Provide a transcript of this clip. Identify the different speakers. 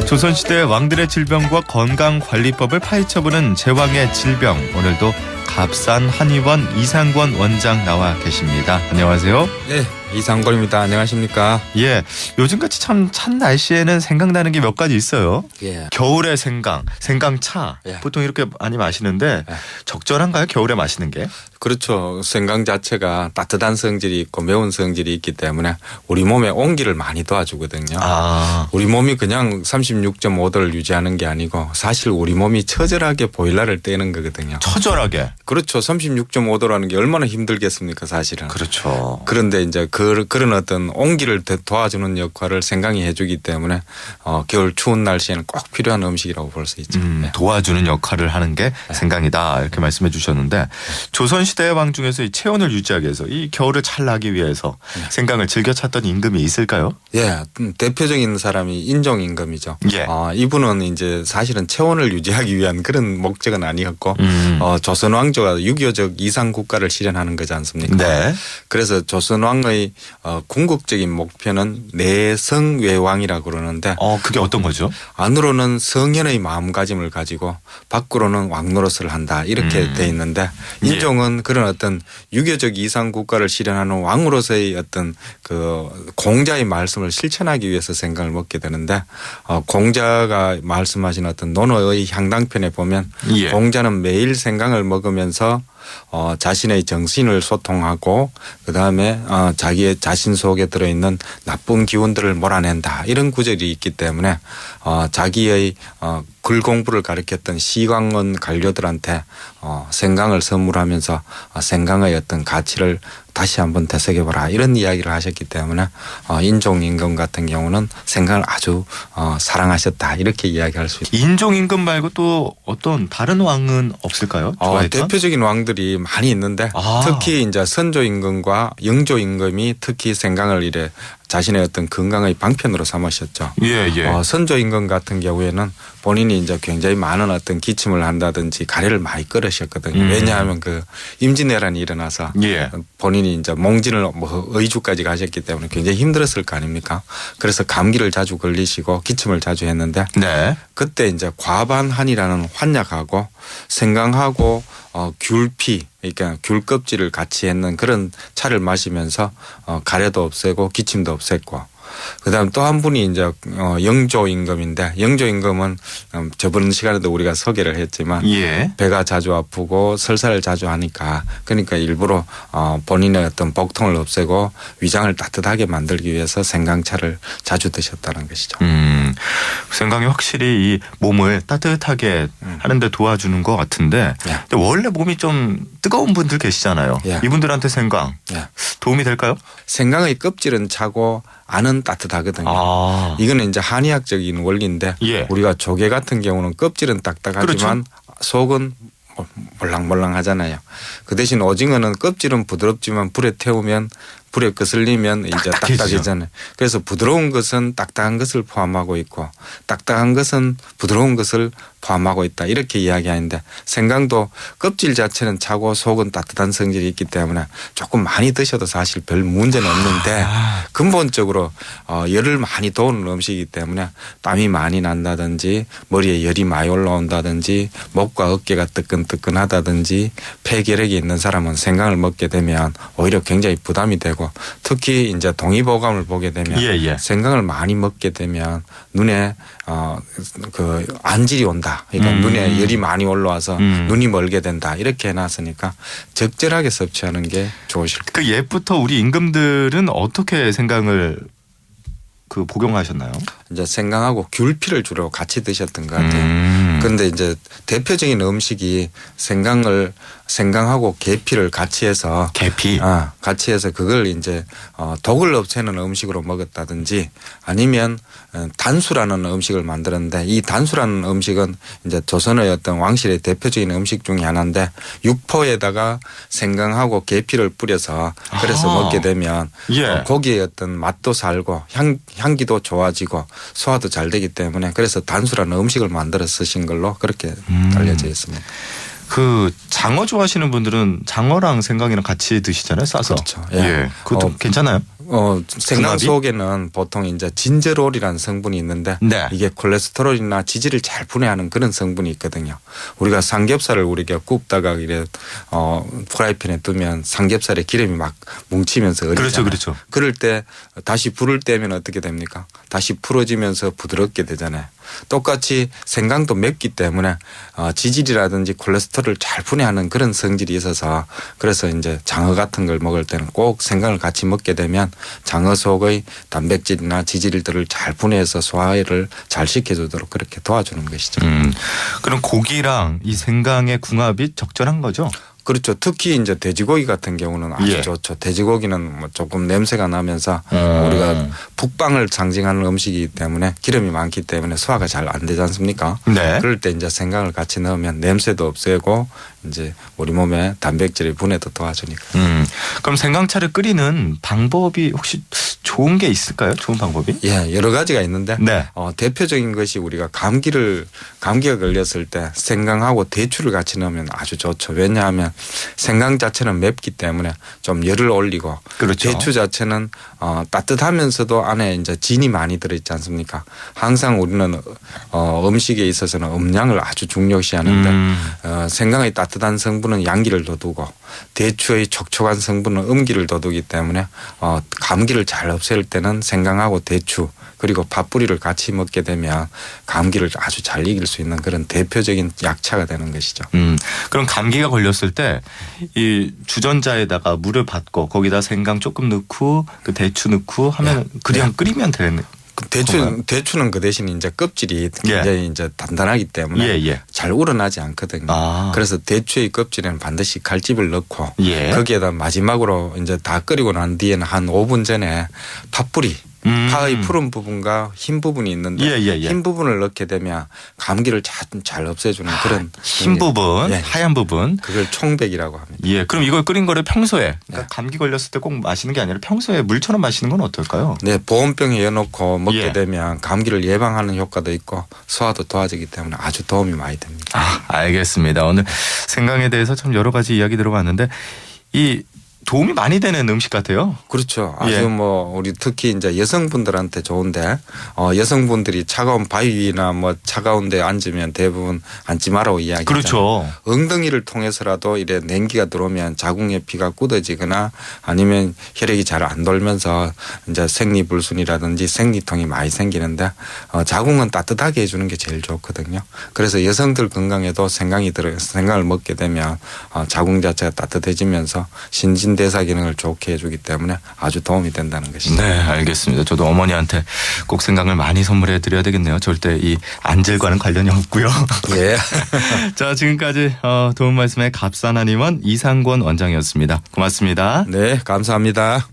Speaker 1: 조선시대 왕들의 질병과 건강관리법을 파헤쳐보는 제왕의 질병. 오늘도 갑산 한의원 이상권 원장 나와 계십니다. 안녕하세요.
Speaker 2: 네, 이상권입니다. 안녕하십니까?
Speaker 1: 예, 요즘같이 참 찬 날씨에는 생각나는 게 몇 가지 있어요.
Speaker 2: 예.
Speaker 1: 겨울에 생강차.
Speaker 2: 예.
Speaker 1: 보통 이렇게 많이 마시는데
Speaker 2: 예.
Speaker 1: 적절한가요? 겨울에 마시는 게?
Speaker 2: 그렇죠. 생강 자체가 따뜻한 성질이 있고 매운 성질이 있기 때문에 우리 몸에 온기를 많이 도와주거든요. 우리 몸이 그냥 36.5도를 유지하는 게 아니고 사실 우리 몸이 처절하게 보일러를 떼는 거거든요.
Speaker 1: 처절하게?
Speaker 2: 그렇죠. 36.5도라는 게 얼마나 힘들겠습니까, 사실은.
Speaker 1: 그렇죠.
Speaker 2: 그런데 이제 그런 어떤 온기를 도와주는 역할을 생강이 해주기 때문에 겨울 추운 날씨에는 꼭 필요한 음식이라고 볼 수 있죠. 네.
Speaker 1: 도와주는 역할을 하는 게 생강이다 이렇게 말씀해 주셨는데 조선시대의 왕 중에서 이 체온을 유지하기 위해서 이 겨울을 잘 나기 위해서 생강을 즐겨 찾던 임금이 있을까요?
Speaker 2: 예, 대표적인 사람이 인종임금이죠.
Speaker 1: 예.
Speaker 2: 이분은 이제 사실은 체온을 유지하기 위한 그런 목적은 아니었고 조선 왕조가 유교적 이상 국가를 실현하는 거지 않습니까?
Speaker 1: 네.
Speaker 2: 그래서 조선 왕의 궁극적인 목표는 내성외왕이라고 그러는데
Speaker 1: 그게 어떤 거죠?
Speaker 2: 안으로는 성현의 마음가짐을 가지고 밖으로는 왕노릇을 한다 이렇게 돼 있는데 인종은 그런 어떤 유교적 이상 국가를 실현하는 왕으로서의 어떤 그 공자의 말씀을 실천하기 위해서 생강을 먹게 되는데 공자가 말씀하신 어떤 논어의 향당편에 보면 공자는 매일 생강을 먹으면서 자신의 정신을 소통하고 그다음에 자기의 자신 속에 들어있는 나쁜 기운들을 몰아낸다 이런 구절이 있기 때문에 자기의 글 공부를 가르쳤던 시광원 관료들한테 생강을 선물하면서 생강의 어떤 가치를 다시 한번 되새겨보라 이런 이야기를 하셨기 때문에 인종임금 같은 경우는 생강을 아주 사랑하셨다 이렇게 이야기할 수 있습니다.
Speaker 1: 인종임금 말고 또 어떤 다른 왕은 없을까요?
Speaker 2: 대표적인 왕들이 많이 있는데 특히 이제 선조임금과 영조임금이 특히 생강을 이래 자신의 어떤 건강의 방편으로 삼으셨죠.
Speaker 1: 예.
Speaker 2: 선조임금 같은 경우에는 본인이 이제 굉장히 많은 어떤 기침을 한다든지 가래를 많이 끓으셨거든요. 왜냐하면 그 임진왜란이 일어나서 본인이 이제 몽진을 의주까지 가셨기 때문에 굉장히 힘들었을 거 아닙니까? 그래서 감기를 자주 걸리시고 기침을 자주 했는데 그때 이제 과반한이라는 환약하고 생강하고 귤피 그러니까 귤 껍질을 같이 했는 그런 차를 마시면서 가래도 없애고 기침도 없앴고 그다음 또 한 분이 이제 영조임금인데 영조임금은 저번 시간에도 우리가 소개를 했지만 배가 자주 아프고 설사를 자주 하니까 그러니까 일부러 본인의 어떤 복통을 없애고 위장을 따뜻하게 만들기 위해서 생강차를 자주 드셨다는 것이죠.
Speaker 1: 생강이 확실히 이 몸을 따뜻하게 하는데 도와주는 것 같은데 근데 원래 몸이 좀 뜨거운 분들 계시잖아요. 이분들한테 생강 도움이 될까요?
Speaker 2: 생강의 껍질은 차고 안은 따뜻하거든요. 이거는 이제 한의학적인 원리인데 우리가 조개 같은 경우는 껍질은 딱딱하지만 속은 몰랑몰랑 하잖아요. 그 대신 오징어는 껍질은 부드럽지만 불에 태우면 불에 거슬리면 이제 딱딱해지잖아요. 그래서 부드러운 것은 딱딱한 것을 포함하고 있고 딱딱한 것은 부드러운 것을 포함하고 있다 이렇게 이야기하는데 생강도 껍질 자체는 차고 속은 따뜻한 성질이 있기 때문에 조금 많이 드셔도 사실 별 문제는 없는데 근본적으로 열을 많이 도우는 음식이기 때문에 땀이 많이 난다든지 머리에 열이 많이 올라온다든지 목과 어깨가 뜨끈뜨끈하다든지 폐결핵이 있는 사람은 생강을 먹게 되면 오히려 굉장히 부담이 되고 특히 이제 동의보감을 보게 되면 생강을 많이 먹게 되면 눈에 그 안질이 온다. 그러니까 눈에 열이 많이 올라와서 눈이 멀게 된다. 이렇게 해놨으니까 적절하게 섭취하는 게 좋으실 거예요.
Speaker 1: 그 옛부터 우리 임금들은 어떻게 생강을 복용하셨나요?
Speaker 2: 이제 생강하고 귤피를 주로 같이 드셨던 것 같아요. 그런데 이제 대표적인 음식이 생강하고 계피를 같이 해서 같이 해서 그걸 이제 독을 없애는 음식으로 먹었다든지 아니면 단수라는 음식을 만들었는데 이 단수라는 음식은 이제 조선의 어떤 왕실의 대표적인 음식 중에 하나인데 육포에다가 생강하고 계피를 뿌려서 그래서 먹게 되면 고기의 어떤 맛도 살고 향기도 좋아지고 소화도 잘 되기 때문에 그래서 단수라는 음식을 만들어 쓰신 걸로 그렇게 알려져 있습니다.
Speaker 1: 그 장어 좋아하시는 분들은 장어랑 생강이랑 같이 드시잖아요. 싸서.
Speaker 2: 그렇죠.
Speaker 1: 그것도 괜찮아요?
Speaker 2: 생강 속에는 보통 이제 진제롤이라는 성분이 있는데
Speaker 1: 네.
Speaker 2: 이게 콜레스테롤이나 지질을 잘 분해하는 그런 성분이 있거든요. 우리가 삼겹살을 우리가 굽다가 이래 프라이팬에 두면 삼겹살에 기름이 막 뭉치면서 어리잖아요.
Speaker 1: 그렇죠.
Speaker 2: 그럴 때 다시 불을 떼면 어떻게 됩니까? 다시 풀어지면서 부드럽게 되잖아요. 똑같이 생강도 맵기 때문에 지질이라든지 콜레스테롤을 잘 분해하는 그런 성질이 있어서 그래서 이제 장어 같은 걸 먹을 때는 꼭 생강을 같이 먹게 되면 장어 속의 단백질이나 지질들을 잘 분해해서 소화를 잘 시켜주도록 그렇게 도와주는 것이죠.
Speaker 1: 그럼 고기랑 이 생강의 궁합이 적절한 거죠?
Speaker 2: 그렇죠. 특히 이제 돼지고기 같은 경우는 아주 좋죠. 돼지고기는 뭐 조금 냄새가 나면서 우리가 북방을 상징하는 음식이기 때문에 기름이 많기 때문에 소화가 잘 안 되지 않습니까?
Speaker 1: 네.
Speaker 2: 그럴 때 이제 생강을 같이 넣으면 냄새도 없애고 이제 우리 몸에 단백질의 분해도 도와주니까.
Speaker 1: 그럼 생강차를 끓이는 방법이 혹시 좋은 게 있을까요? 좋은 방법이?
Speaker 2: 예, 여러 가지가 있는데
Speaker 1: 네.
Speaker 2: 대표적인 것이 우리가 감기가 걸렸을 때 생강하고 대추를 같이 넣으면 아주 좋죠. 왜냐하면 생강 자체는 맵기 때문에 좀 열을 올리고
Speaker 1: 그렇죠.
Speaker 2: 대추 자체는 따뜻하면서도 안에 이제 진이 많이 들어있지 않습니까? 항상 우리는 음식에 있어서는 음량을 아주 중요시하는데 생강의 따뜻한 성분은 양기를 돋우고 대추의 촉촉한 성분은 음기를 돋우기 때문에 감기를 잘 없앨 때는 생강하고 대추 그리고 팥뿌리를 같이 먹게 되면 감기를 아주 잘 이길 수 있는 그런 대표적인 약차가 되는 것이죠.
Speaker 1: 그럼 감기가 걸렸을 때 이 주전자에다가 물을 받고 거기다 생강 조금 넣고 그 대추 넣고 하면 그냥 끓이면 되는.
Speaker 2: 대추는 그 대신 이제 껍질이 굉장히 이제 단단하기 때문에 잘 우러나지 않거든요. 그래서 대추의 껍질에는 반드시 칼집을 넣고 거기에다 마지막으로 이제 다 끓이고 난 뒤에는 한 5분 전에 팥뿌리 파의 푸른 부분과 흰 부분이 있는데 흰 부분을 넣게 되면 감기를 잘 없애주는 그런
Speaker 1: 흰 부분, 하얀 부분.
Speaker 2: 그걸 총백이라고 합니다.
Speaker 1: 예, 그럼 이걸 끓인 거를 평소에 그러니까 감기 걸렸을 때 꼭 마시는 게 아니라 평소에 물처럼 마시는 건 어떨까요?
Speaker 2: 네, 보온병에 넣어놓고 먹게 되면 감기를 예방하는 효과도 있고 소화도 도와주기 때문에 아주 도움이 많이 됩니다.
Speaker 1: 알겠습니다. 오늘 생강에 대해서 참 여러 가지 이야기 들어봤는데 이 도움이 많이 되는 음식 같아요.
Speaker 2: 그렇죠. 아주 우리 특히 이제 여성분들한테 좋은데 여성분들이 차가운 바위나 차가운 데 앉으면 대부분 앉지 말라고 이야기하잖아요.
Speaker 1: 그렇죠.
Speaker 2: 엉덩이를 통해서라도 이래 냉기가 들어오면 자궁의 피가 굳어지거나 아니면 혈액이 잘 안 돌면서 이제 생리불순이라든지 생리통이 많이 생기는데 자궁은 따뜻하게 해주는 게 제일 좋거든요. 그래서 여성들 건강에도 생강을 먹게 되면 자궁 자체가 따뜻해지면서 신진대사 기능을 좋게 해주기 때문에 아주 도움이 된다는 것이죠.
Speaker 1: 네, 알겠습니다. 저도 어머니한테 꼭 생강을 많이 선물해 드려야 되겠네요. 절대 이 안젤과는 관련이 없고요.
Speaker 2: 예.
Speaker 1: 자, 지금까지 도움 말씀의 갑산한 임원 이상권 원장이었습니다. 고맙습니다.
Speaker 2: 네, 감사합니다.